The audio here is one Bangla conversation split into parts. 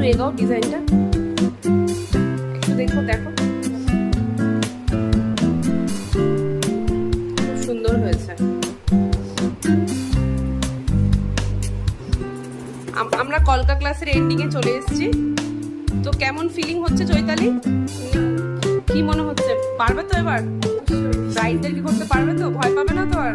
একটু এগাও ডিজাইনটা, একটু দেখো, দেখো খুব সুন্দর হয়েছে। আমরা কলকা ক্লাসের এন্ডিং এ চলে এসেছি। তো কেমন ফিলিং হচ্ছে চৈতালি? কি মনে হচ্ছে, পারবে তো এবার? ব্রাইডদের কি করতে পারবে তো? ভয় পাবে না তো আর?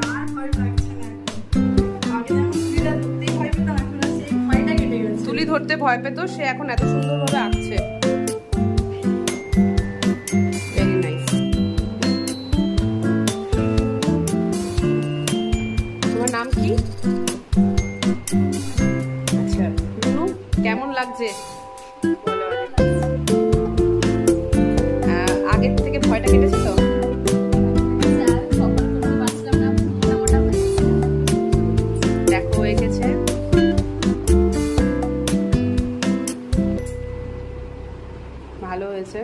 তুলি ধরতে ভয় পেত, সে এখন এত সুন্দরভাবে আঁকছে। Very nice. তোমার নাম কি? আচ্ছা রুনু, কেমন লাগছে? আগের থেকে ভয়টা কেটেছে তো? দেখো এঁকেছে, ভালো হয়েছে।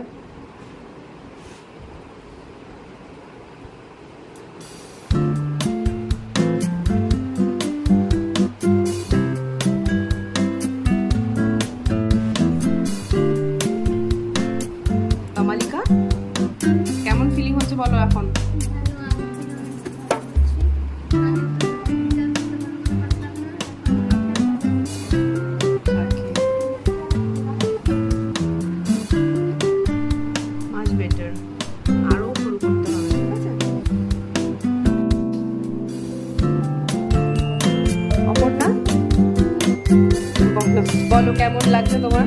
তমালিকা, কেমন ফিলিং হচ্ছে বলো এখন? মাচ বেটার, আরো শুরু করতে হবে, ঠিক আছে? অপর্ণা, বলো কেমন লাগছে তোমার?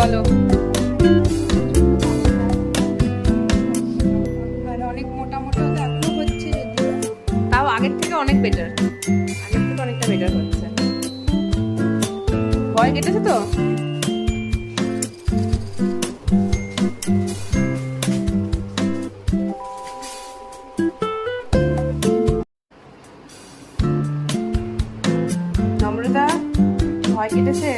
বলো, অনেক মোটা মোটা তো এখনো হচ্ছে, তাও আগের থেকে অনেক বেটার, আগের থেকে অনেকটা বেটার হচ্ছে। ভয় কেটেছে তো? নম্রতা, ভয় কেটেছে?